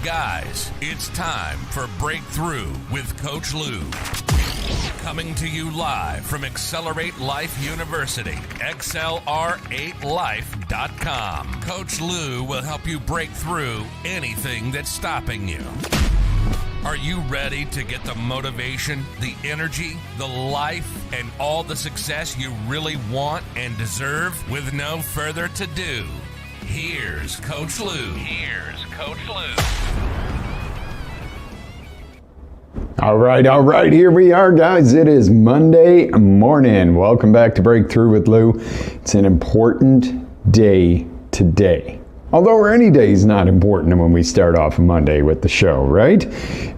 Guys, it's time for Breakthrough with Coach Lew. Coming to you live from Accelerate Life University, XLR8Life.com. Coach Lew will help you break through anything that's stopping you. Are you ready to get the motivation, the energy, the life, and all the success you really want and deserve? With no further ado, here's Coach Lew. All right. Here we are, guys. It is Monday morning. Welcome back to Breakthrough with Lew. It's an important day today. Although any day is not important when we start off Monday with the show, right?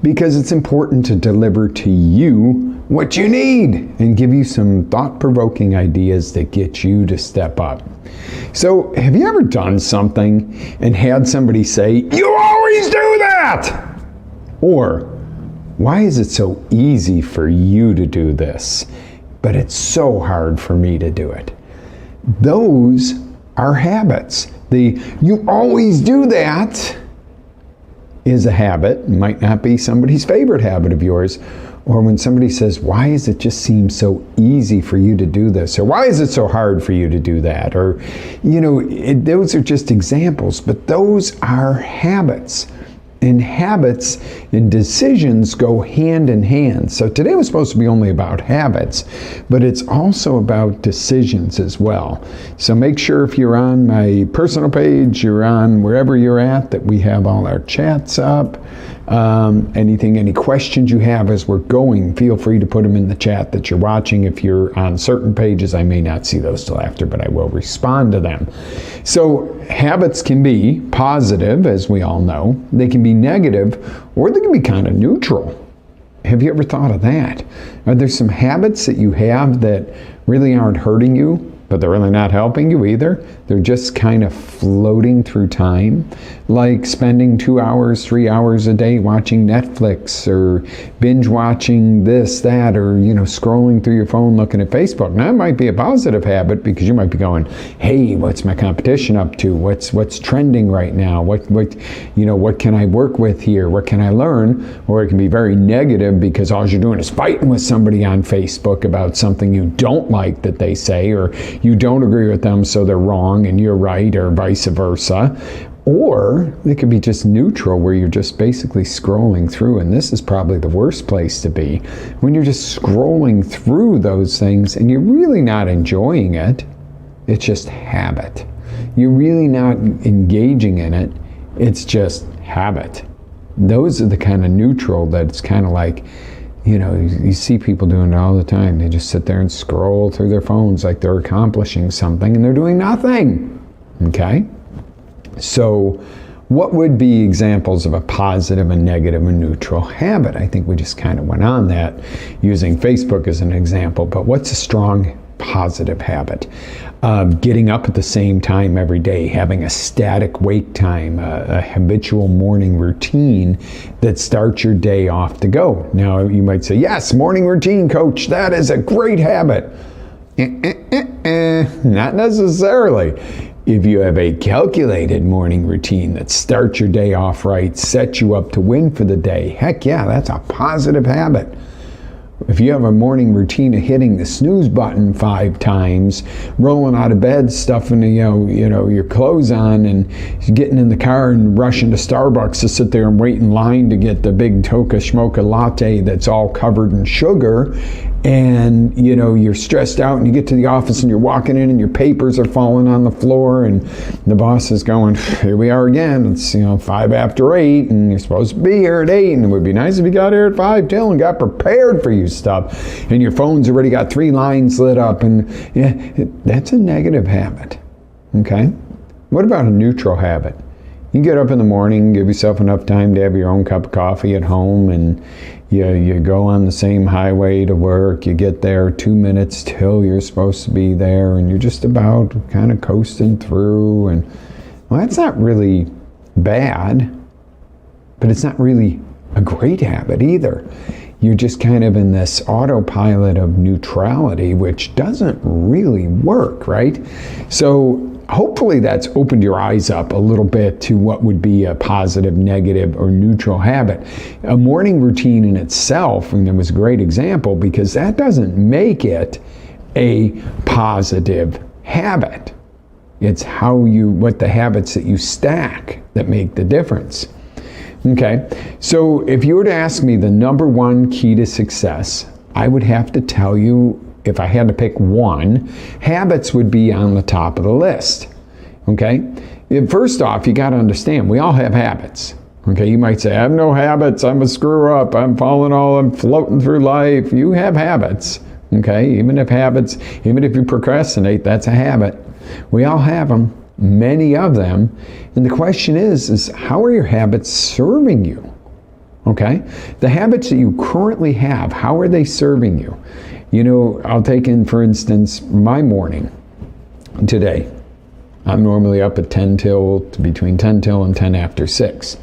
Because it's important to deliver to you what you need and give you some thought-provoking ideas that get you to step up. So, have you ever done something and had somebody say, "You always do that"? Or, "Why is it so easy for you to do this, but it's so hard for me to do it"? Those are habits. The "you always do that" is a habit. It might not be somebody's favorite habit of yours. Or when somebody says, "Why does it just seem so easy for you to do this?" Or "Why is it so hard for you to do that?" Or, those are just examples, but those are habits. And habits and decisions go hand in hand. So today was supposed to be only about habits, but it's also about decisions as well. So make sure if you're on my personal page, you're on wherever you're at, that we have all our chats up. Any questions you have as we're going, feel free to put them in the chat that you're watching. If you're on certain pages, I may not see those till after, but I will respond to them. So habits can be positive, as we all know. They can be negative, or they can be kind of neutral. Have you ever thought of that? Are there some habits that you have that really aren't hurting you, but they're really not helping you either? They're just kind of floating through time, like spending 2 hours, 3 hours a day watching Netflix, or binge watching this, that, or scrolling through your phone looking at Facebook. Now, it might be a positive habit because you might be going, "Hey, what's my competition up to? What's trending right now? What can I work with here? What can I learn?" Or it can be very negative because all you're doing is fighting with somebody on Facebook about something you don't like that they say, or you don't agree with them, so they're wrong and you're right, or vice versa. Or it could be just neutral, where you're just basically scrolling through, and this is probably the worst place to be, when you're just scrolling through those things and you're really not enjoying it. It's just habit. You're really not engaging in it. It's just habit. Those are the kind of neutral that it's kind of like, you see people doing it all the time. They just sit there and scroll through their phones like they're accomplishing something, and they're doing nothing. Okay? So what would be examples of a positive, a negative, and neutral habit? I think we just kind of went on that using Facebook as an example, but what's a strong positive habit? Getting up at the same time every day, having a static wake time, a habitual morning routine that starts your day off to go. Now, you might say, "Yes, morning routine, Coach, that is a great habit." Not necessarily. If you have a calculated morning routine that starts your day off right, sets you up to win for the day, heck yeah, that's a positive habit. If you have a morning routine of hitting the snooze button 5 times, rolling out of bed, stuffing your clothes on, and getting in the car and rushing to Starbucks to sit there and wait in line to get the big Toka Schmoka latte that's all covered in sugar, and you're stressed out, and you get to the office and you're walking in and your papers are falling on the floor, and the boss is going, "Here we are again, it's 5 after 8, and you're supposed to be here at 8, and it would be nice if you got here at 5 till and got prepared for you stuff," and your phone's already got 3 lines lit up, and that's a negative habit. Okay? What about a neutral habit? You get up in the morning, give yourself enough time to have your own cup of coffee at home, and you go on the same highway to work. You get there 2 minutes till you're supposed to be there, and you're just about kind of coasting through, and well, that's not really bad, but it's not really a great habit either. You're just kind of in this autopilot of neutrality, which doesn't really work, right? So hopefully that's opened your eyes up a little bit to what would be a positive, negative, or neutral habit. A morning routine in itself, and it was a great example because that doesn't make it a positive habit. It's what the habits that you stack that make the difference. Okay, so if you were to ask me the number one key to success, I would have to tell you, if I had to pick one, habits would be on the top of the list. Okay, first off, you got to understand, we all have habits. Okay, you might say, I have no habits, I'm a screw up, I'm floating through life. You have habits. Okay, even if you procrastinate, that's a habit. We all have them, many of them. And the question is how are your habits serving you? Okay, the habits that you currently have, how are they serving you? You know, I'll take in, for instance, my morning today. I'm normally up at between 10 till and 10 after 6.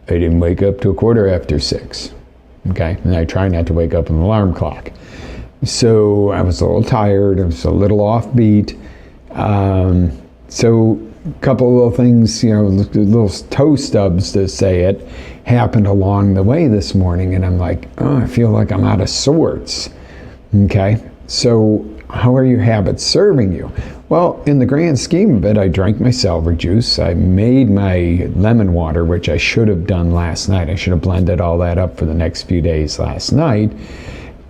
I didn't wake up till 6:15. Okay, and I try not to wake up an alarm clock. So I was a little tired, I was a little offbeat. So a couple of little things, little toe stubs to say it, happened along the way this morning, and I'm like, oh, I feel like I'm out of sorts. Okay, so how are your habits serving you? Well, in the grand scheme of it, I drank my celery juice. I made my lemon water, which I should have done last night. I should have blended all that up for the next few days last night,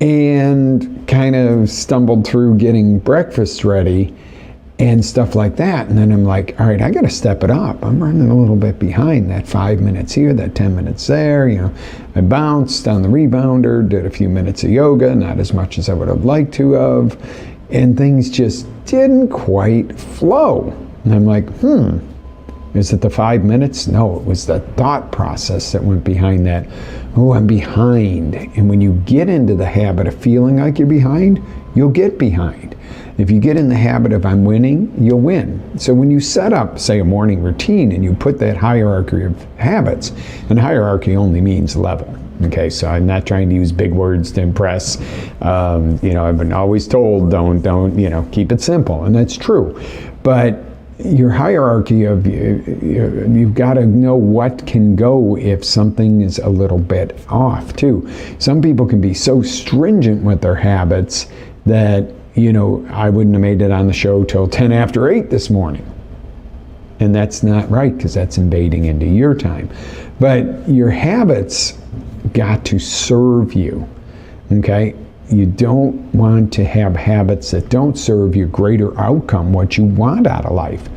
and kind of stumbled through getting breakfast ready and stuff like that. And then I'm like, all right, I got to step it up. I'm running a little bit behind. That 5 minutes here, that 10 minutes there. I bounced on the rebounder, did a few minutes of yoga, not as much as I would have liked to have, and things just didn't quite flow. And I'm like, is it the 5 minutes? No, it was the thought process that went behind that. Oh, I'm behind. And when you get into the habit of feeling like you're behind, you'll get behind. If you get in the habit of I'm winning, you'll win. So when you set up, say, a morning routine and you put that hierarchy of habits, and hierarchy only means level. Okay, so I'm not trying to use big words to impress. I've been always told, don't, keep it simple, and that's true. But your hierarchy of you've got to know what can go if something is a little bit off too. Some people can be so stringent with their habits that I wouldn't have made it on the show till 10 after 8 this morning. And that's not right, because that's invading into your time. But your habits got to serve you, okay? You don't want to have habits that don't serve your greater outcome, what you want out of life.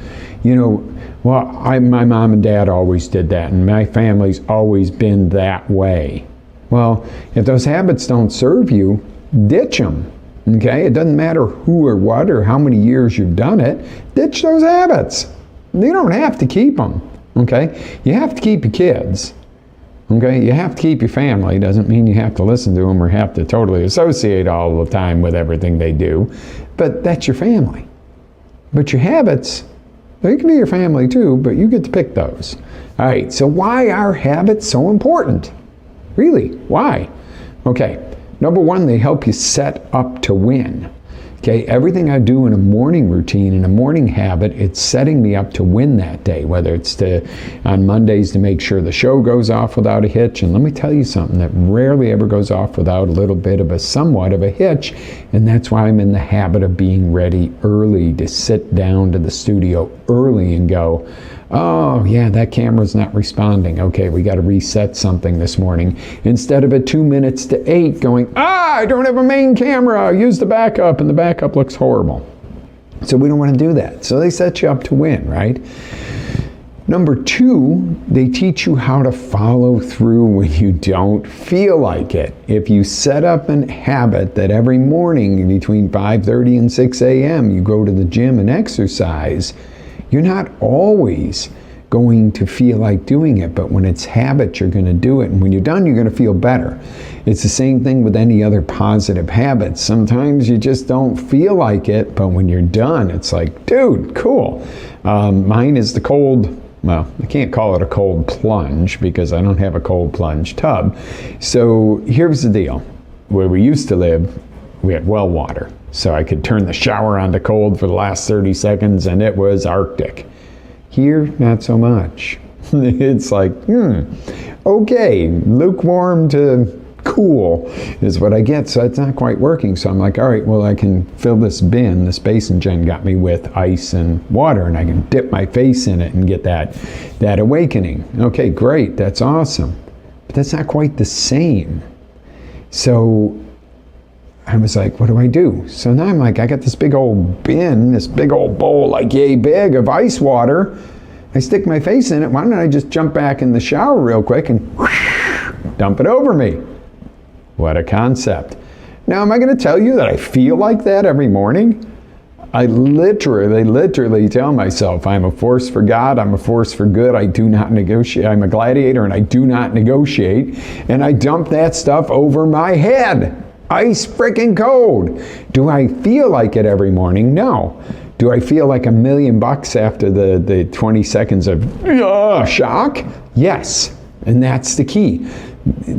My mom and dad always did that, and my family's always been that way. Well, if those habits don't serve you, ditch them. Okay, it doesn't matter who or what or how many years you've done it, ditch those habits. You don't have to keep them, okay? You have to keep your kids, okay? You have to keep your family. Doesn't mean you have to listen to them or have to totally associate all the time with everything they do, but that's your family. But your habits, they can be your family too, but you get to pick those. All right, so why are habits so important? Really, why? Okay. Number one, they help you set up to win. Okay, everything I do in a morning routine, in a morning habit, it's setting me up to win that day, whether it's on Mondays to make sure the show goes off without a hitch. And let me tell you something that rarely ever goes off without a little bit of somewhat of a hitch. And that's why I'm in the habit of being ready early, to sit down to the studio early and go, oh yeah, that camera's not responding. Okay, we got to reset something this morning. Instead of at 2 minutes to 8 going, I don't have a main camera, use the backup, and the backup looks horrible. So we don't want to do that. So they set you up to win, right? Number two, they teach you how to follow through when you don't feel like it. If you set up a habit that every morning between 5:30 and 6 a.m. you go to the gym and exercise, you're not always going to feel like doing it, but when it's habit, you're going to do it. And when you're done, you're going to feel better. It's the same thing with any other positive habit. Sometimes you just don't feel like it, but when you're done, it's like, dude, cool. Mine is the cold, well, I can't call it a cold plunge because I don't have a cold plunge tub. So here's the deal. Where we used to live, we had well water. So I could turn the shower on to cold for the last 30 seconds and it was Arctic. Here, not so much. It's like, okay, lukewarm to cool is what I get. So it's not quite working. So I'm like, all right, well, I can fill this bin. This basin Jen got me with ice and water, and I can dip my face in it and get that awakening. Okay, great. That's awesome. But that's not quite the same. So I was like, what do I do? So now I'm like, I got this big old bin, this big old bowl, like yay big, of ice water. I stick my face in it. Why don't I just jump back in the shower real quick and whoosh, dump it over me? What a concept. Now, am I going to tell you that I feel like that every morning? I literally tell myself I'm a force for God, I'm a force for good, I do not negotiate, I'm a gladiator and I do not negotiate, and I dump that stuff over my head. Ice freaking cold. Do I feel like it every morning? No. Do I feel like $1,000,000 after the 20 seconds of shock? Yes. And that's the key.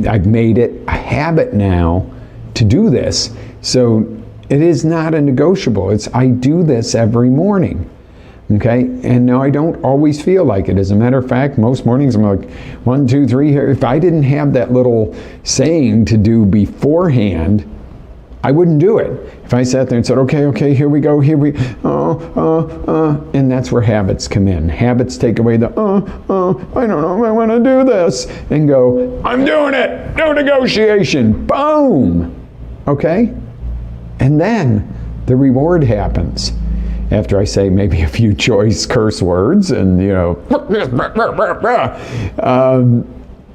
I've made it a habit now to do this. So it is not a negotiable. I do this every morning. Okay? And now I don't always feel like it. As a matter of fact, most mornings I'm like, 1, 2, 3 here. If I didn't have that little saying to do beforehand, I wouldn't do it. If I sat there and said, okay, here we go, and that's where habits come in. Habits take away the, I don't know if I want to do this, and go, I'm doing it, no negotiation, boom, okay? And then the reward happens. After I say maybe a few choice curse words and,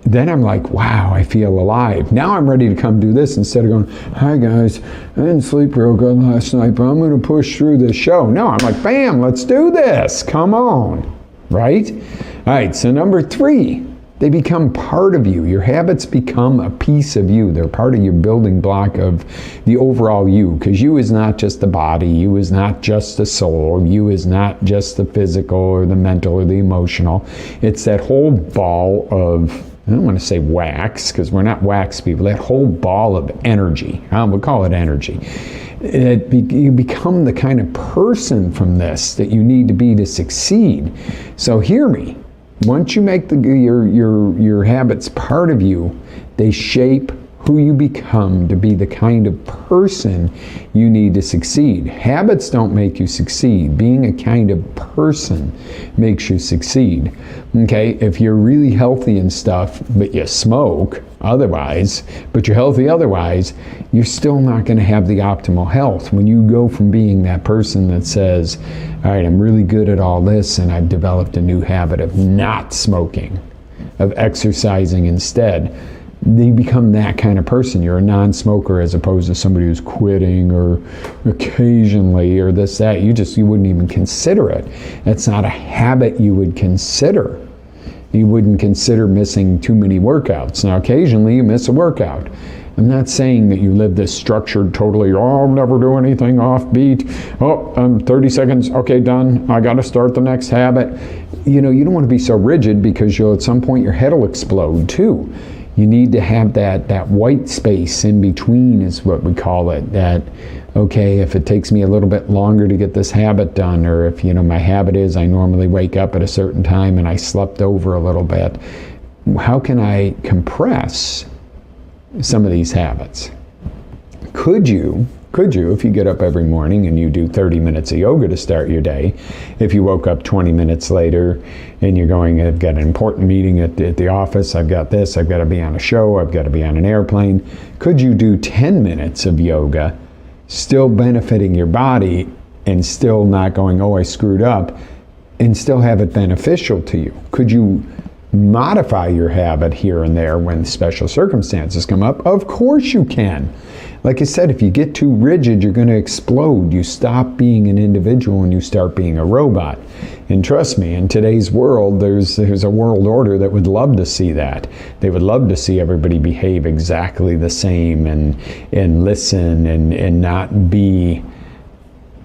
then I'm like, wow, I feel alive. Now I'm ready to come do this instead of going, hi guys, I didn't sleep real good last night, but I'm going to push through this show. No, I'm like, bam, let's do this. Come on, right? All right, so number 3, they become part of you. Your habits become a piece of you. They're part of your building block of the overall you, because you is not just the body, you is not just the soul, you is not just the physical or the mental or the emotional. It's that whole ball of, I don't want to say wax, because we're not wax people, that whole ball of energy. We'll call it energy. You become the kind of person from this that you need to be to succeed. So hear me. Once you make your habits part of you, they shape who you become to be the kind of person you need to succeed. Habits don't make you succeed. Being a kind of person makes you succeed. Okay, if you're really healthy and stuff, but you smoke otherwise, but you're healthy otherwise, you're still not going to have the optimal health. When you go from being that person that says, all right, I'm really good at all this, and I've developed a new habit of not smoking, of exercising instead, you become that kind of person. You're a non-smoker as opposed to somebody who's quitting or occasionally or this, that. You wouldn't even consider it. That's not a habit you would consider. You wouldn't consider missing too many workouts. Now, occasionally you miss a workout. I'm not saying that you live this structured, totally, I'll never do anything offbeat. 30 seconds, okay, done. I got to start the next habit. You don't want to be so rigid, because at some point your head will explode too. You need to have that white space in between, is what we call it. That, okay, if it takes me a little bit longer to get this habit done, or if, my habit is I normally wake up at a certain time and I slept over a little bit, how can I compress some of these habits? Could you, if you get up every morning and you do 30 minutes of yoga to start your day, if you woke up 20 minutes later and you're going, I've got an important meeting at the office, I've got this, I've got to be on a show, I've got to be on an airplane, could you do 10 minutes of yoga, still benefiting your body and still not going, I screwed up, and still have it beneficial to you? Could you modify your habit here and there when special circumstances come up? Of course you can. Like I said, if you get too rigid, you're going to explode. You stop being an individual and you start being a robot. And trust me, in today's world, there's a world order that would love to see that. They would love to see everybody behave exactly the same and listen and not be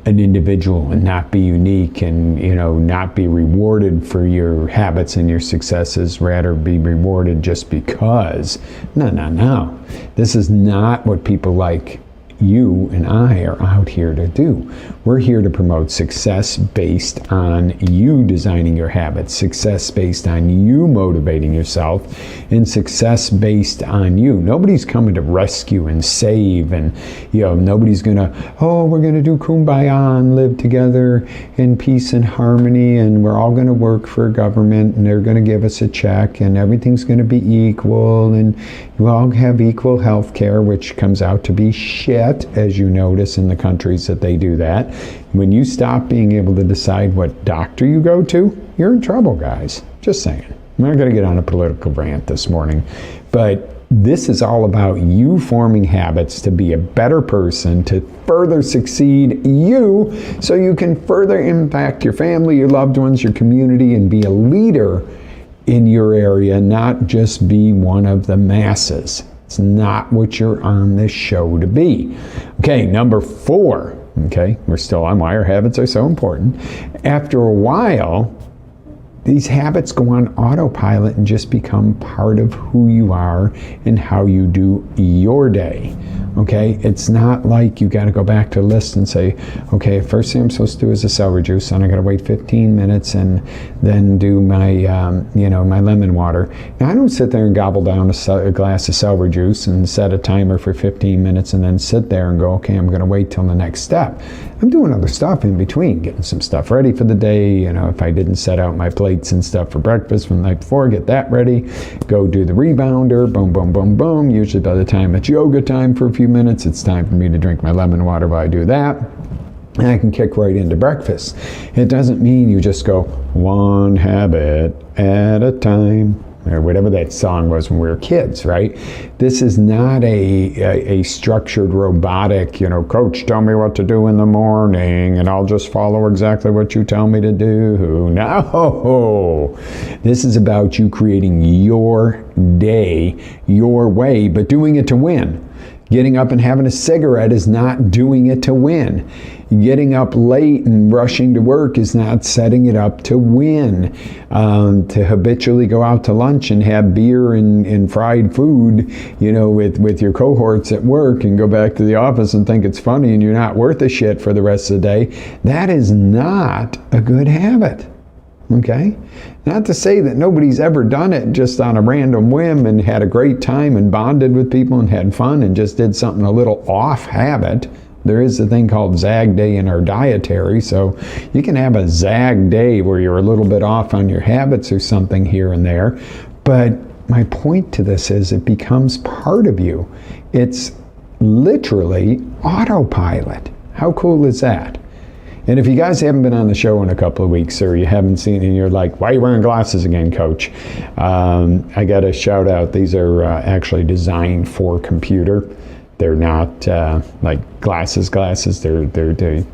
an individual and not be unique and not be rewarded for your habits and your successes, rather be rewarded just because. No. This is not what people like you and I are out here to do. We're here to promote success based on you designing your habits, success based on you motivating yourself, and success based on you. Nobody's coming to rescue and save, and nobody's gonna, we're gonna do kumbaya and live together in peace and harmony, and we're all gonna work for a government, and they're gonna give us a check, and everything's gonna be equal, and you all have equal health care, which comes out to be shit, as you notice in the countries that they do that. When you stop being able to decide what doctor you go to, you're in trouble, guys. Just saying. I'm not going to get on a political rant this morning, but this is all about you forming habits to be a better person, to further succeed you, so you can further impact your family, your loved ones, your community, and be a leader in your area, not just be one of the masses. It's not what you're on this show to be. Okay, number 4. Okay, we're still on why our habits are so important. After a while, these habits go on autopilot and just become part of who you are and how you do your day. Okay, it's not like you got to go back to a list and say, okay, first thing I'm supposed to do is a celery juice, and I got to wait 15 minutes and then do my, my lemon water. Now, I don't sit there and gobble down a glass of celery juice and set a timer for 15 minutes and then sit there and go, okay, I'm going to wait till the next step. I'm doing other stuff in between, getting some stuff ready for the day. If I didn't set out my plates and stuff for breakfast from the night before, get that ready, go do the rebounder, boom, boom, boom, boom. Usually by the time it's yoga time for a few minutes, it's time for me to drink my lemon water while I do that. And I can kick right into breakfast. It doesn't mean you just go one habit at a time, or whatever that song was when we were kids, right? This is not a structured, robotic, coach, tell me what to do in the morning, and I'll just follow exactly what you tell me to do. No! This is about you creating your day, your way, but doing it to win. Getting up and having a cigarette is not doing it to win. Getting up late and rushing to work is not setting it up to win. To habitually go out to lunch and have beer and fried food, with your cohorts at work, and go back to the office and think it's funny and you're not worth a shit for the rest of the day, that is not a good habit. Okay? Not to say that nobody's ever done it just on a random whim and had a great time and bonded with people and had fun and just did something a little off habit. There is a thing called Zag Day in our dietary, so you can have a Zag Day where you're a little bit off on your habits or something here and there. But my point to this is it becomes part of you. It's literally autopilot. How cool is that? And if you guys haven't been on the show in a couple of weeks, or you haven't seen it and you're like, why are you wearing glasses again, Coach? I got to shout out, these are actually designed for computer. They're not like glasses. They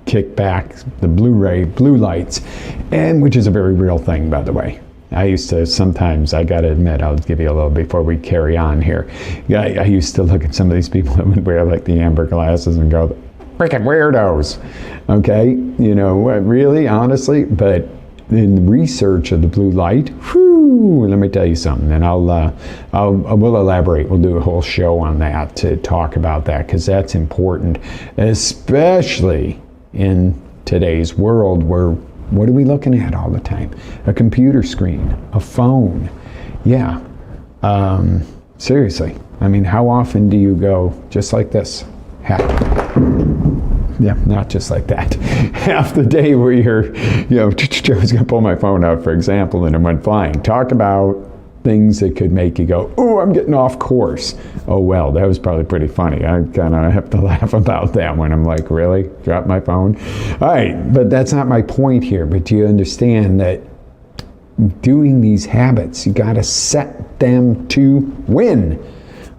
kick back the blue lights, and which is a very real thing, by the way. I used to sometimes, I got to admit, I'll give you a little before we carry on here. I used to look at some of these people that would wear like the amber glasses and go, freaking weirdos. Okay, really, honestly, but in research of the blue light, let me tell you something, and we'll elaborate. We'll do a whole show on that to talk about that, because that's important, especially in today's world where, what are we looking at all the time? A computer screen, a phone. Yeah, seriously. I mean, how often do you go just like this? Yeah, not just like that. Half the day where you're, I was going to pull my phone out, for example, and it went flying. Talk about things that could make you go, oh, I'm getting off course. Oh, well, that was probably pretty funny. I kind of have to laugh about that when I'm like, really? Drop my phone? All right, but that's not my point here. But do you understand that doing these habits, you got to set them to win?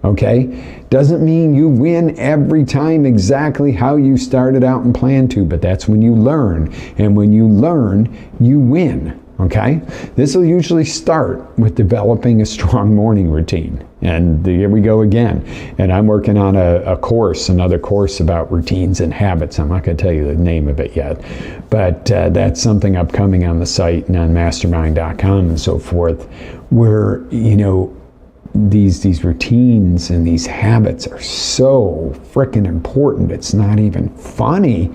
Okay? Doesn't mean you win every time exactly how you started out and planned to, but that's when you learn. And when you learn, you win. Okay? This will usually start with developing a strong morning routine. And here we go again. And I'm working on another course about routines and habits. I'm not going to tell you the name of it yet. But that's something upcoming on the site and on mastermind.com and so forth, where, these routines and these habits are so freaking important. It's not even funny.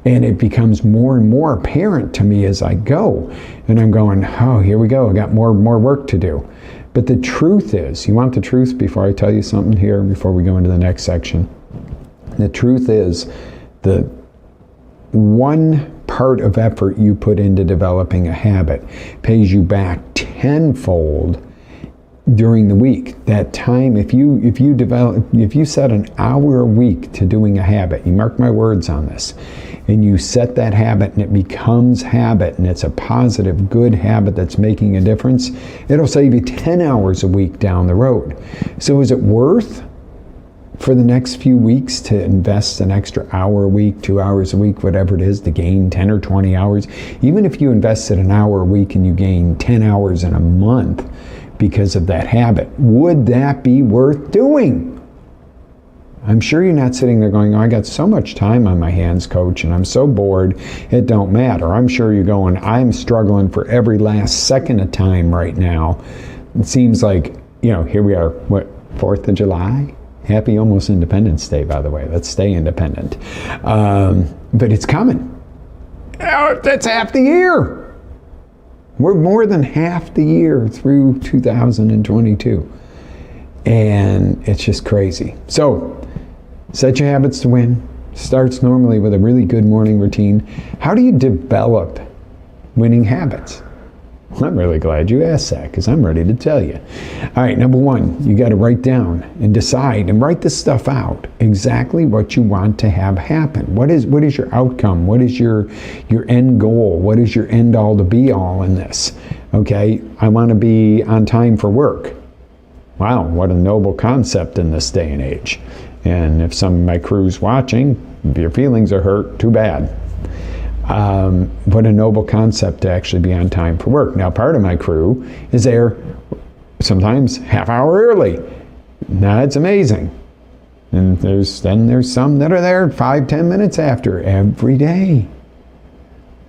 And it becomes more and more apparent to me as I go. And I'm going, oh, here we go. I got more work to do. But the truth is, you want the truth before I tell you something here, before we go into the next section? The truth is, the one part of effort you put into developing a habit pays you back tenfold during the week. That time, if you set an hour a week to doing a habit, you mark my words on this, and you set that habit and it becomes habit and it's a positive, good habit that's making a difference, it'll save you 10 hours a week down the road. So is it worth for the next few weeks to invest an extra hour a week, 2 hours a week, whatever it is, to gain 10 or 20 hours? Even if you invested an hour a week and you gain 10 hours in a month because of that habit, would that be worth doing? I'm sure you're not sitting there going, oh, I got so much time on my hands, Coach, and I'm so bored, it don't matter. I'm sure you're going, I'm struggling for every last second of time right now. It seems like, here we are, 4th of July? Happy almost Independence Day, by the way. Let's stay independent. But it's coming. That's half the year. We're more than half the year through 2022. And it's just crazy. So, set your habits to win. Starts normally with a really good morning routine. How do you develop winning habits? I'm really glad you asked that, because I'm ready to tell you. All right, number one, you got to write down and decide and write this stuff out, exactly what you want to have happen. What is your outcome? What is your end goal? What is your end all to be all in this? Okay, I want to be on time for work. Wow, what a noble concept in this day and age. And if some of my crew's watching, if your feelings are hurt, too bad. What a noble concept to actually be on time for work. Now, part of my crew is there sometimes half hour early. Now, it's amazing. And there's some that are there 5-10 minutes after every day.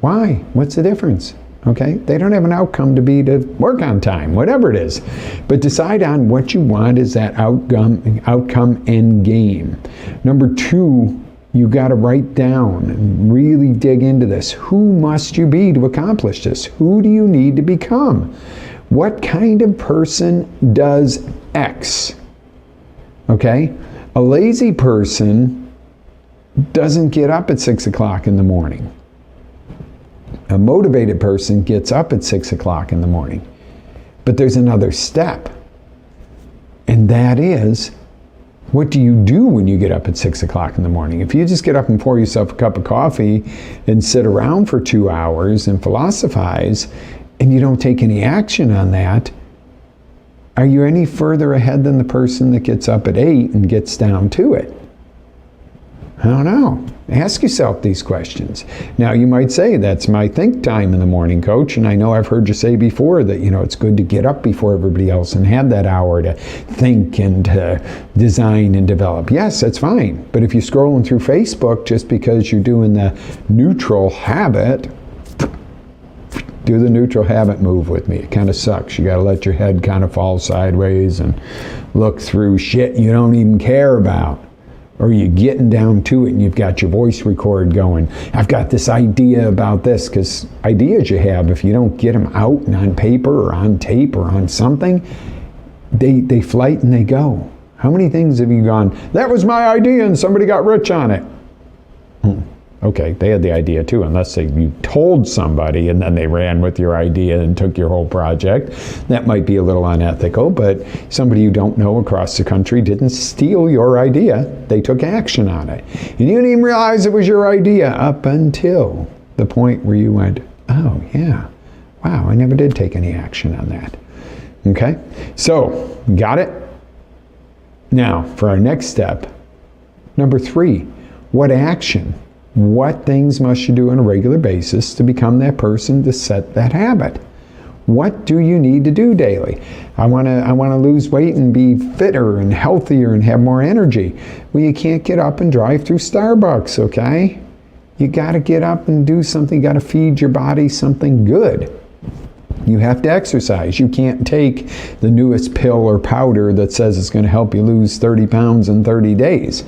Why? What's the difference? Okay, they don't have an outcome to be to work on time, whatever it is. But decide on what you want as that outcome end game. Number two, you got to write down and really dig into this. Who must you be to accomplish this? Who do you need to become? What kind of person does X? Okay, a lazy person doesn't get up at 6 o'clock in the morning. A motivated person gets up at 6 o'clock in the morning. But there's another step. And that is, what do you do when you get up at 6 o'clock in the morning? If you just get up and pour yourself a cup of coffee and sit around for 2 hours and philosophize, and you don't take any action on that, are you any further ahead than the person that gets up at 8 and gets down to it? I don't know. Ask yourself these questions. Now, you might say, that's my think time in the morning, Coach, and I know I've heard you say before that, it's good to get up before everybody else and have that hour to think and to design and develop. Yes, that's fine. But if you're scrolling through Facebook just because you're doing the neutral habit, do the neutral habit move with me. It kind of sucks. You got to let your head kind of fall sideways and look through shit you don't even care about. Or you're getting down to it and you've got your voice record going. I've got this idea about this, because ideas you have, if you don't get them out and on paper or on tape or on something, they flight and they go. How many things have you gone, that was my idea and somebody got rich on it? Okay, they had the idea too, unless you told somebody and then they ran with your idea and took your whole project. That might be a little unethical, but somebody you don't know across the country didn't steal your idea. They took action on it. And you didn't even realize it was your idea up until the point where you went, oh yeah, wow, I never did take any action on that. Okay, so got it? Now, for our next step, number 3, what action? What things must you do on a regular basis to become that person to set that habit? What do you need to do daily? I want to lose weight and be fitter and healthier and have more energy. Well, you can't get up and drive through Starbucks, okay? You got to get up and do something. You got to feed your body something good. You have to exercise. You can't take the newest pill or powder that says it's going to help you lose 30 pounds in 30 days,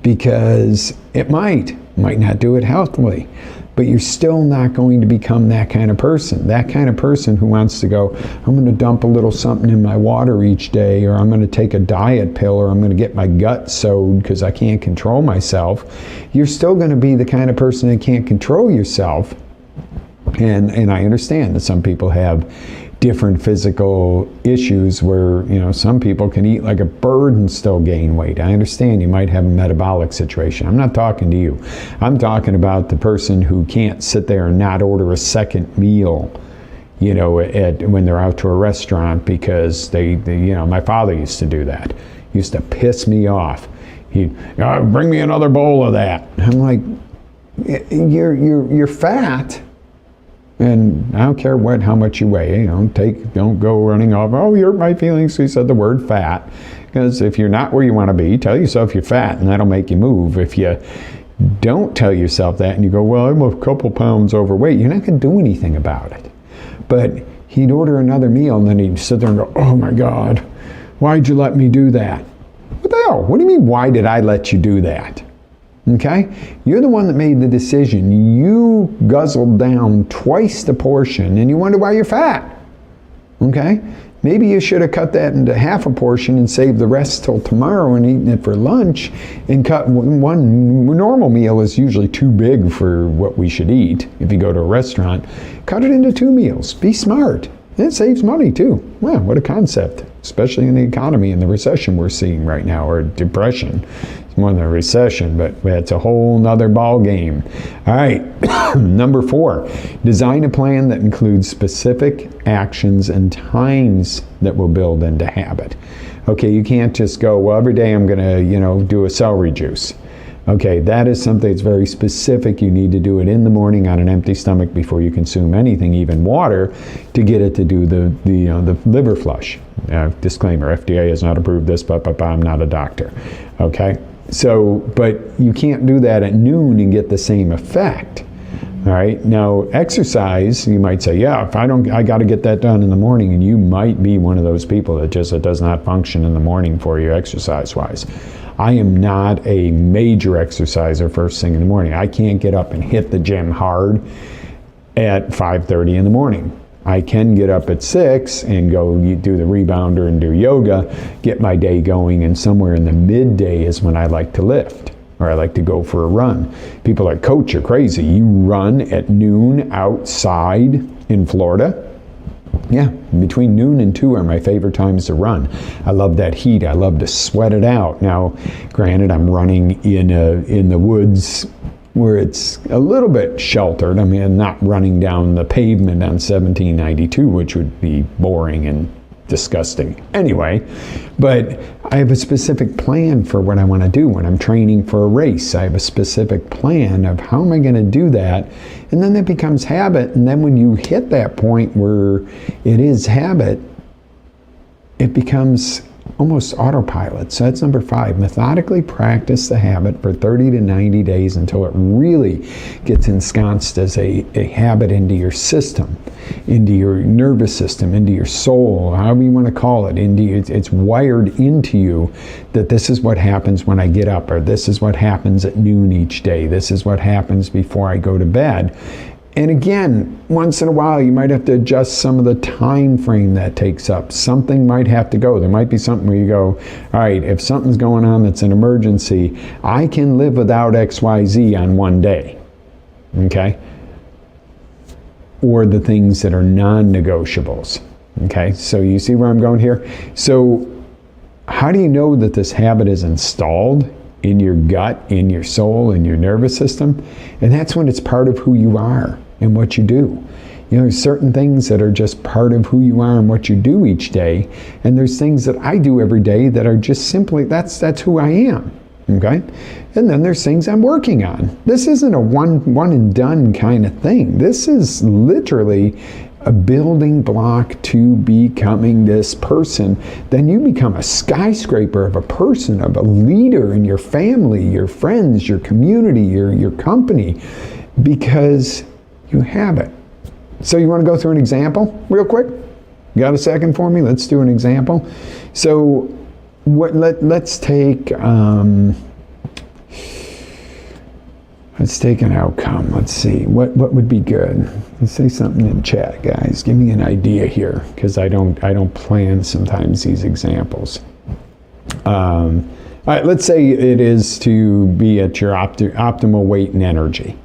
because it might not do it healthily. But you're still not going to become that kind of person. That kind of person who wants to go, I'm going to dump a little something in my water each day, or I'm going to take a diet pill, or I'm going to get my gut sewed because I can't control myself. You're still going to be the kind of person that can't control yourself. And I understand that some people have different physical issues where, some people can eat like a bird and still gain weight. I understand you might have a metabolic situation. I'm not talking to you. I'm talking about the person who can't sit there and not order a second meal, when they're out to a restaurant, because they my father used to do that. He used to piss me off. He'd, bring me another bowl of that. I'm like, you're fat. And I don't care how much you weigh, don't go running off, oh, you hurt my feelings, so you said the word fat. Because if you're not where you want to be, tell yourself you're fat, and that'll make you move. If you don't tell yourself that, and you go, well, I'm a couple pounds overweight, you're not going to do anything about it. But he'd order another meal, and then he'd sit there and go, oh my God, why'd you let me do that? What the hell? What do you mean, why did I let you do that? Okay? You're the one that made the decision. You guzzled down twice the portion, and you wonder why you're fat. Okay? Maybe you should have cut that into half a portion and saved the rest till tomorrow and eaten it for lunch, and cut one normal meal is usually too big for what we should eat if you go to a restaurant. Cut it into 2 meals. Be smart. And it saves money too. Wow, what a concept. Especially in the economy and the recession we're seeing right now, or depression. It's more than a recession, but that's a whole nother ball game. All right, number 4, design a plan that includes specific actions and times that will build into habit. Okay, you can't just go, well, every day I'm gonna, do a celery juice. Okay, that is something that's very specific. You need to do it in the morning on an empty stomach before you consume anything, even water, to get it to do the liver flush. Disclaimer, FDA has not approved this, but I'm not a doctor. Okay, so, but you can't do that at noon and get the same effect. All right, now exercise, you might say, yeah, I got to get that done in the morning, and you might be one of those people that it does not function in the morning for you exercise-wise. I am not a major exerciser first thing in the morning. I can't get up and hit the gym hard at 5:30 in the morning. I can get up at 6 and go do the rebounder and do yoga, get my day going, and somewhere in the midday is when I like to lift, or I like to go for a run. People are like, Coach, you're crazy. You run at noon outside in Florida? Yeah, between noon and 2 are my favorite times to run. I love that heat. I love to sweat it out. Now, granted, I'm running in the woods where it's a little bit sheltered. I mean, I'm not running down the pavement on 1792, which would be boring and disgusting anyway. But I have a specific plan for what I want to do when I'm training for a race. I have a specific plan of how am I going to do that, and then that becomes habit. And then when you hit that point where it is habit, it becomes almost autopilot. So that's number 5. Methodically practice the habit for 30 to 90 days until it really gets ensconced as a habit into your system, into your nervous system, into your soul, however you want to call it. It's wired into you that this is what happens when I get up, or this is what happens at noon each day. This is what happens before I go to bed. And again, once in a while, you might have to adjust some of the time frame that takes up. Something might have to go. There might be something where you go, all right, if something's going on that's an emergency, I can live without XYZ on one day, okay? Or the things that are non-negotiables, okay? So you see where I'm going here? So how do you know that this habit is installed in your gut, in your soul, in your nervous system? And that's when it's part of who you are and what you do. There's certain things that are just part of who you are and what you do each day. And there's things that I do every day that are just simply, that's who I am, okay? And then there's things I'm working on. This isn't a one and done kind of thing. This is literally a building block to becoming this person. Then you become a skyscraper of a person, of a leader in your family, your friends, your community, your company, because you have it. So you want to go through an example real quick? You got a second for me? Let's do an example. So let's take an outcome. Let's see. What would be good? Let's say something in chat, guys. Give me an idea here, because I don't plan sometimes these examples. All right, let's say it is to be at your optimal weight and energy.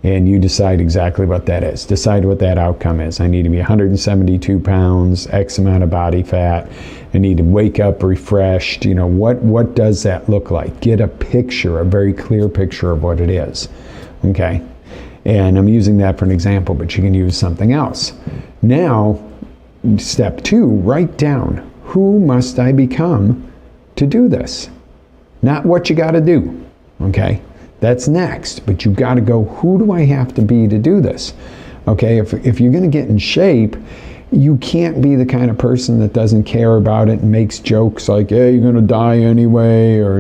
And you decide exactly what that is. Decide what that outcome is. I need to be 172 pounds, X amount of body fat. I need to wake up refreshed. You know, what does that look like? Get a picture, a very clear picture of what it is. Okay? And I'm using that for an example, but you can use something else. Now, step 2, write down, who must I become to do this? Not what you got to do. Okay? That's next, but you've got to go, who do I have to be to do this? Okay, if you're going to get in shape, you can't be the kind of person that doesn't care about it and makes jokes like, hey, you're going to die anyway, or,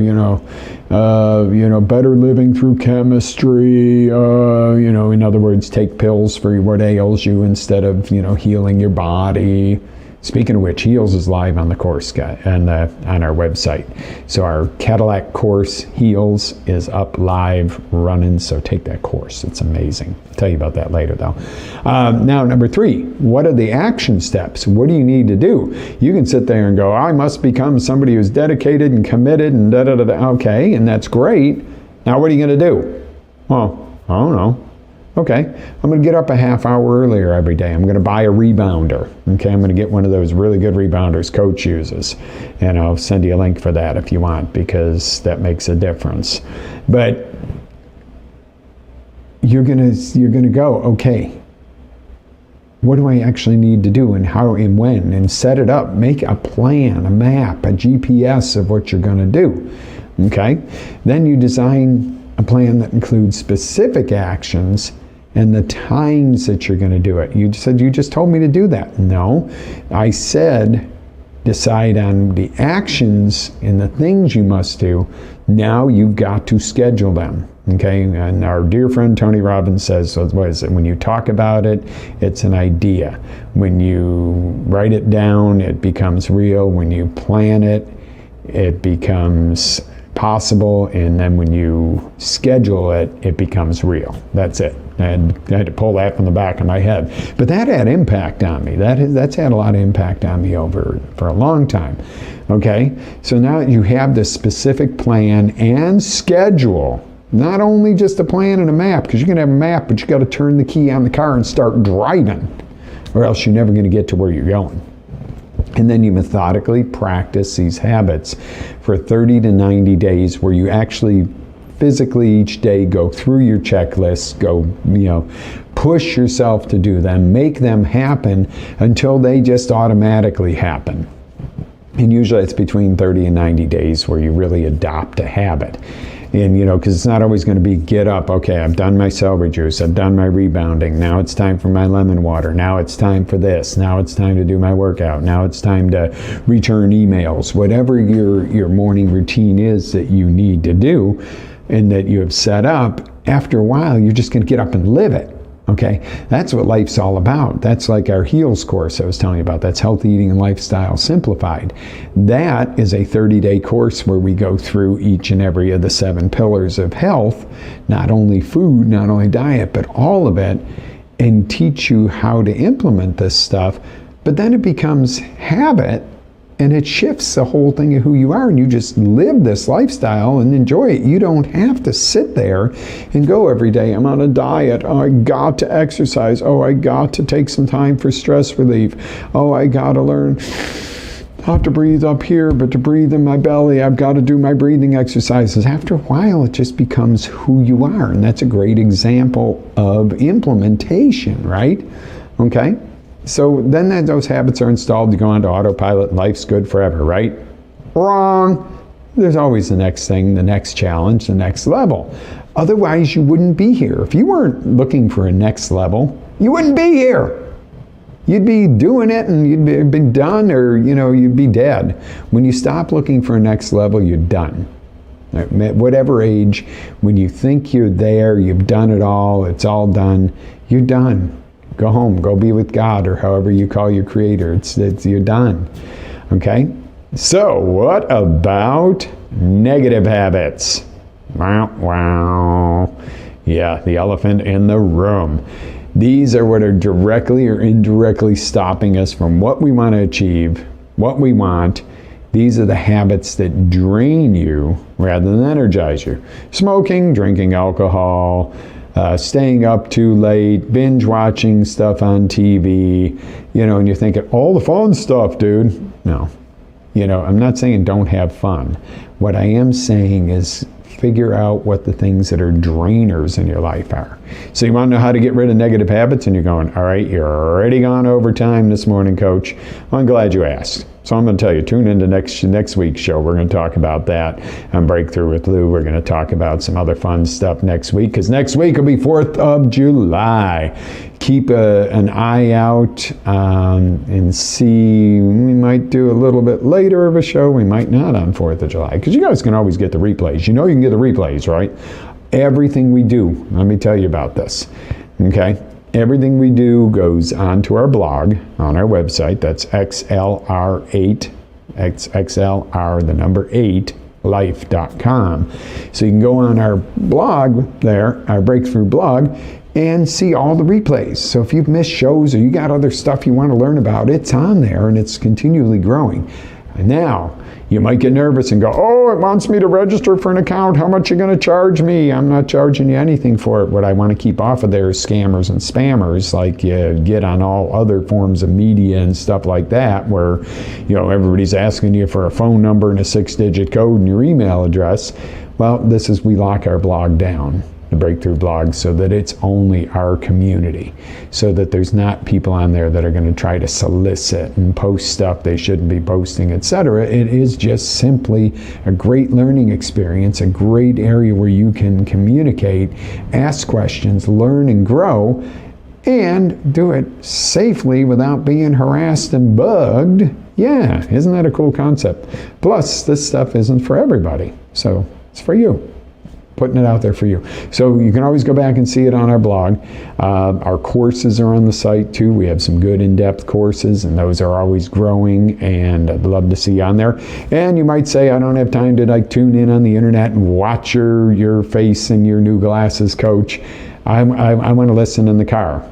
better living through chemistry, in other words, take pills for what ails you instead of, healing your body. Speaking of which, Heals is live on the course, on our website. So our Cadillac course, Heals, is up live, running, so take that course. It's amazing. I'll tell you about that later, though. Now, number 3, what are the action steps? What do you need to do? You can sit there and go, I must become somebody who's dedicated and committed and da-da-da-da. Okay, and that's great. Now, what are you going to do? Well, I don't know. Okay, I'm going to get up a half hour earlier every day. I'm going to buy a rebounder. Okay, I'm going to get one of those really good rebounders Coach uses. And I'll send you a link for that if you want, because that makes a difference. But you're going to go, okay, what do I actually need to do, and how and when, and set it up. Make a plan, a map, a GPS of what you're going to do. Okay, then you design a plan that includes specific actions and the times that you're going to do it. You said you just told me to do that. No, I said decide on the actions and the things you must do. Now you've got to schedule them. Okay, and our dear friend Tony Robbins says, what is it? When you talk about it, it's an idea. When you write it down, it becomes real. When you plan it, it becomes possible, and then when you schedule it, it becomes real. That's it. And I had to pull that from the back of my head. But that had impact on me. That's had a lot of impact on me for a long time. Okay? So now you have this specific plan and schedule. Not only just a plan and a map, because you can have a map, but you got to turn the key on the car and start driving, or else you're never going to get to where you're going. And then you methodically practice these habits for 30 to 90 days, where you actually physically each day go through your checklists, push yourself to do them, make them happen until they just automatically happen. And usually it's between 30 and 90 days where you really adopt a habit. And, because it's not always going to be get up, okay, I've done my celery juice, I've done my rebounding, now it's time for my lemon water, now it's time for this, now it's time to do my workout, now it's time to return emails. Whatever your morning routine is that you need to do and that you have set up, after a while, you're just going to get up and live it. Okay, that's what life's all about. That's like our Heals course I was telling you about. That's Healthy Eating and Lifestyle Simplified. That is a 30-day course where we go through each and every of the 7 pillars of health, not only food, not only diet, but all of it, and teach you how to implement this stuff. But then it becomes habit, and it shifts the whole thing of who you are, and you just live this lifestyle and enjoy it. You don't have to sit there and go every day, I'm on a diet, oh, I got to exercise, oh, I got to take some time for stress relief, oh, I got to learn not to breathe up here, but to breathe in my belly, I've got to do my breathing exercises. After a while, it just becomes who you are, and that's a great example of implementation, right? Okay? So then those habits are installed, you go on to autopilot, life's good forever, right? Wrong. There's always the next thing, the next challenge, the next level. Otherwise, you wouldn't be here. If you weren't looking for a next level, you wouldn't be here. You'd be doing it and you'd be done, or you'd be dead. When you stop looking for a next level, you're done. At whatever age, when you think you're there, you've done it all, it's all done, you're done. Go home. Go be with God, or however you call your creator. You're done. Okay? So, what about negative habits? Wow, wow. Yeah, the elephant in the room. These are what are directly or indirectly stopping us from what we want to achieve, what we want. These are the habits that drain you rather than energize you. Smoking, drinking alcohol, staying up too late, binge watching stuff on TV, and you're thinking, all the fun stuff, dude. No. I'm not saying don't have fun. What I am saying is figure out what the things that are drainers in your life are. So you want to know how to get rid of negative habits, and you're going, all right, you're already gone over time this morning, Coach. Well, I'm glad you asked. So I'm going to tell you, tune into next week's show. We're going to talk about that on Breakthrough with Lew. We're going to talk about some other fun stuff next week, because next week will be 4th of July. Keep an eye out and see. We might do a little bit later of a show. We might not on 4th of July, because you guys can always get the replays. You can get the replays, right? Everything we do, let me tell you about this, okay? Everything we do goes onto our blog on our website. That's XLR8, XLR, the number 8, life.com. So you can go on our blog there, our Breakthrough blog, and see all the replays. So if you've missed shows or you got other stuff you want to learn about, it's on there and it's continually growing. And now, you might get nervous and go, oh, it wants me to register for an account. How much are you going to charge me? I'm not charging you anything for it. What I want to keep off of there is scammers and spammers like you get on all other forms of media and stuff like that, where everybody's asking you for a phone number and a 6-digit code and your email address. Well, we lock our blog down, the Breakthrough blog, so that it's only our community, so that there's not people on there that are going to try to solicit and post stuff they shouldn't be posting, etc. It is just simply a great learning experience, a great area where you can communicate, ask questions, learn and grow, and do it safely without being harassed and bugged. Yeah, isn't that a cool concept? Plus, this stuff isn't for everybody, so it's for you. Putting it out there for you. So you can always go back and see it on our blog. Our courses are on the site too. We have some good in-depth courses, and those are always growing, and I'd love to see you on there. And you might say, I don't have time to tune in on the internet and watch your face and your new glasses, Coach. I want to listen in the car.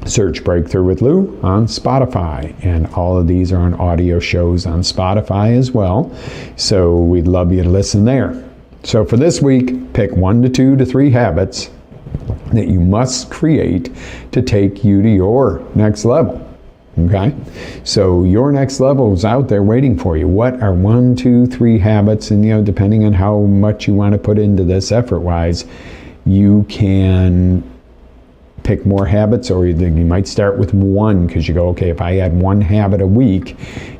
Search Breakthrough with Lew on Spotify, and all of these are on audio shows on Spotify as well. So we'd love you to listen there. So for this week, pick 1 to 2 to 3 habits that you must create to take you to your next level. Okay? So your next level is out there waiting for you. What are 1, 2, 3 habits? And depending on how much you want to put into this effort-wise, you can pick more habits, or you might start with 1, because you go, okay, if I add 1 habit a week,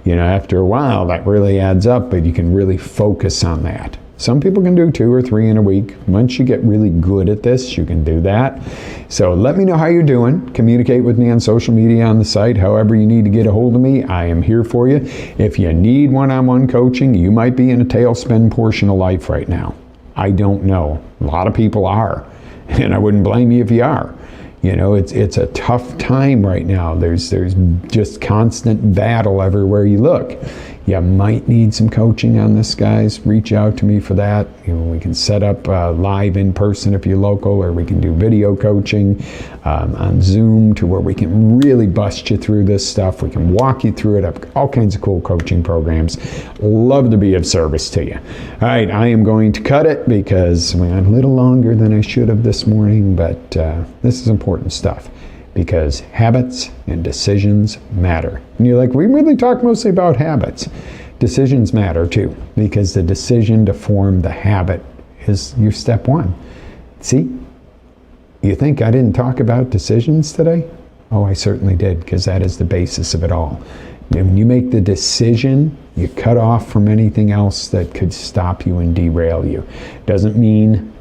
after a while that really adds up, but you can really focus on that. Some people can do 2 or 3 in a week. Once you get really good at this, you can do that. So let me know how you're doing. Communicate with me on social media, on the site, however you need to get a hold of me. I am here for you. If you need one-on-one coaching, you might be in a tailspin portion of life right now. I don't know. A lot of people are, and I wouldn't blame you if you are. It's a tough time right now. There's just constant battle everywhere you look. You might need some coaching on this, guys. Reach out to me for that. We can set up live in person if you're local, or we can do video coaching on Zoom to where we can really bust you through this stuff. We can walk you through it. I've all kinds of cool coaching programs. Love to be of service to you. All right, I am going to cut it because I'm a little longer than I should have this morning, but this is important stuff, because habits and decisions matter. And you're like, we really talk mostly about habits. Decisions matter too, because the decision to form the habit is your step 1. See? You think I didn't talk about decisions today? Oh, I certainly did, because that is the basis of it all. And when you make the decision, you cut off from anything else that could stop you and derail you. Doesn't mean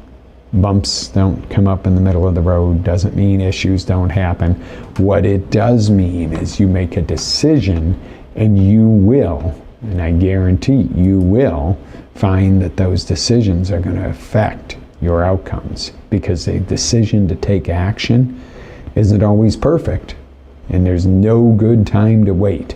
bumps don't come up in the middle of the road, doesn't mean issues don't happen. What it does mean is you make a decision, and you will, and I guarantee you will, find that those decisions are going to affect your outcomes, because a decision to take action isn't always perfect, and there's no good time to wait.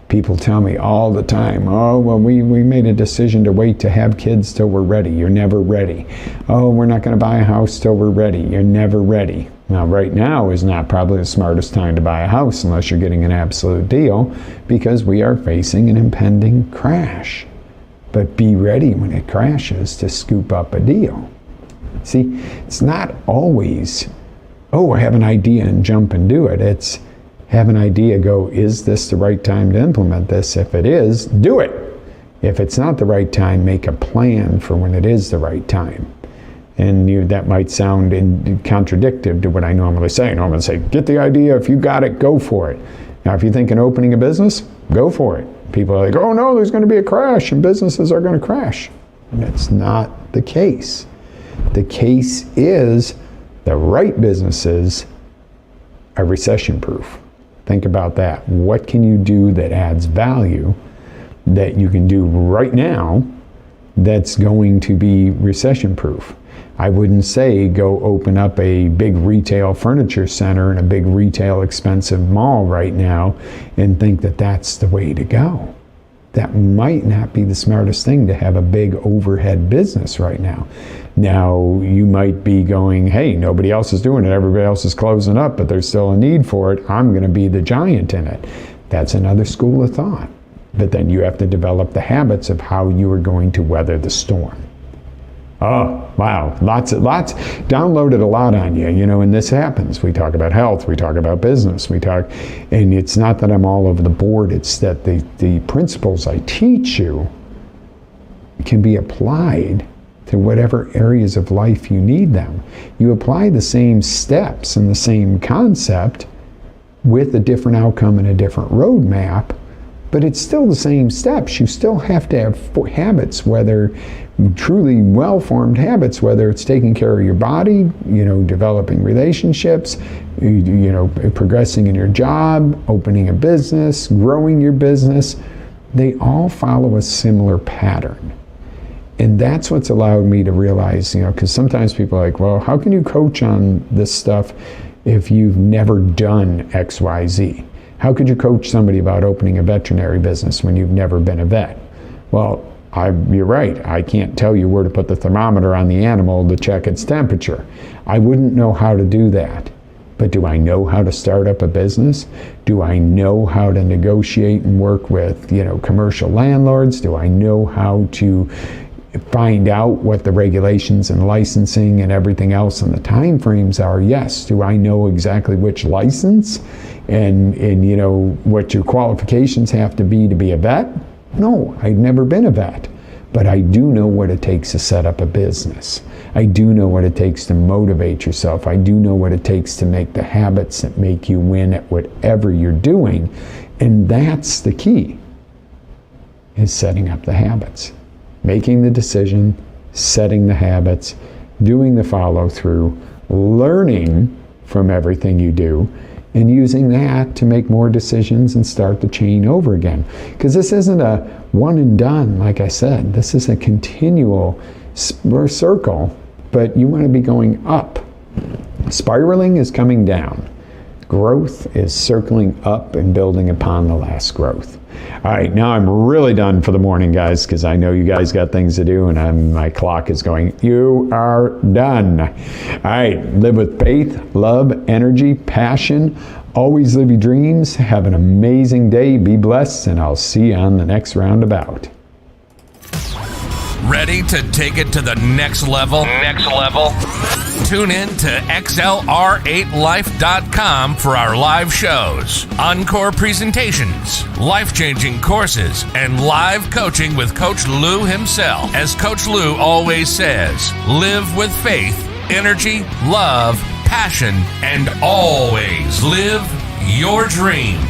People tell me all the time, oh, well, we made a decision to wait to have kids till we're ready. You're never ready. Oh, we're not going to buy a house till we're ready. You're never ready. Now, right now is not probably the smartest time to buy a house unless you're getting an absolute deal, because we are facing an impending crash. But be ready when it crashes to scoop up a deal. See, it's not always, oh, I have an idea and jump and do it. It's have an idea, go, is this the right time to implement this? If it is, do it. If it's not the right time, make a plan for when it is the right time. And that might sound contradictory to what I normally say. I normally say, get the idea, if you got it, go for it. Now, if you think in opening a business, go for it. People are like, oh no, there's going to be a crash and businesses are going to crash. And that's not the case. The case is the right businesses are recession-proof. Think about that. What can you do that adds value that you can do right now that's going to be recession-proof? I wouldn't say go open up a big retail furniture center in a big retail expensive mall right now and think that that's the way to go. That might not be the smartest thing to have a big overhead business right now. Now, you might be going, hey, nobody else is doing it, everybody else is closing up, but there's still a need for it. I'm going to be the giant in it. That's another school of thought. But then you have to develop the habits of how you are going to weather the storm. Oh, wow, lots, downloaded a lot on you, and this happens. We talk about health, we talk about business, and it's not that I'm all over the board, it's that the principles I teach you can be applied to whatever areas of life you need them. You apply the same steps and the same concept with a different outcome and a different roadmap, but it's still the same steps. You still have to have habits, whether truly well-formed habits, whether it's taking care of your body, developing relationships, progressing in your job, opening a business, growing your business. They all follow a similar pattern. And that's what's allowed me to realize, because sometimes people are like, well, how can you coach on this stuff if you've never done X, Y, Z? How could you coach somebody about opening a veterinary business when you've never been a vet? Well, you're right. I can't tell you where to put the thermometer on the animal to check its temperature. I wouldn't know how to do that. But do I know how to start up a business? Do I know how to negotiate and work with, commercial landlords? Do I know how to find out what the regulations and licensing and everything else and the time frames are? Yes. Do I know exactly which license and what your qualifications have to be a vet? No, I've never been a vet, but I do know what it takes to set up a business. I do know what it takes to motivate yourself. I do know what it takes to make the habits that make you win at whatever you're doing. And that's the key, is setting up the habits. Making the decision, setting the habits, doing the follow-through, learning from everything you do, and using that to make more decisions and start the chain over again. Because this isn't a one and done, like I said. This is a continual circle, but you want to be going up. Spiraling is coming down. Growth is circling up and building upon the last growth. All right, now I'm really done for the morning, guys, because I know you guys got things to do, and my clock is going, you are done. All right, live with faith, love, energy, passion. Always live your dreams. Have an amazing day. Be blessed, and I'll see you on the next roundabout. Ready to take it to the next level? Tune in to XLR8Life.com for our live shows, encore presentations, life-changing courses, and live coaching with Coach Lew himself. As Coach Lew always says, live with faith, energy, love, passion, and always live your dreams.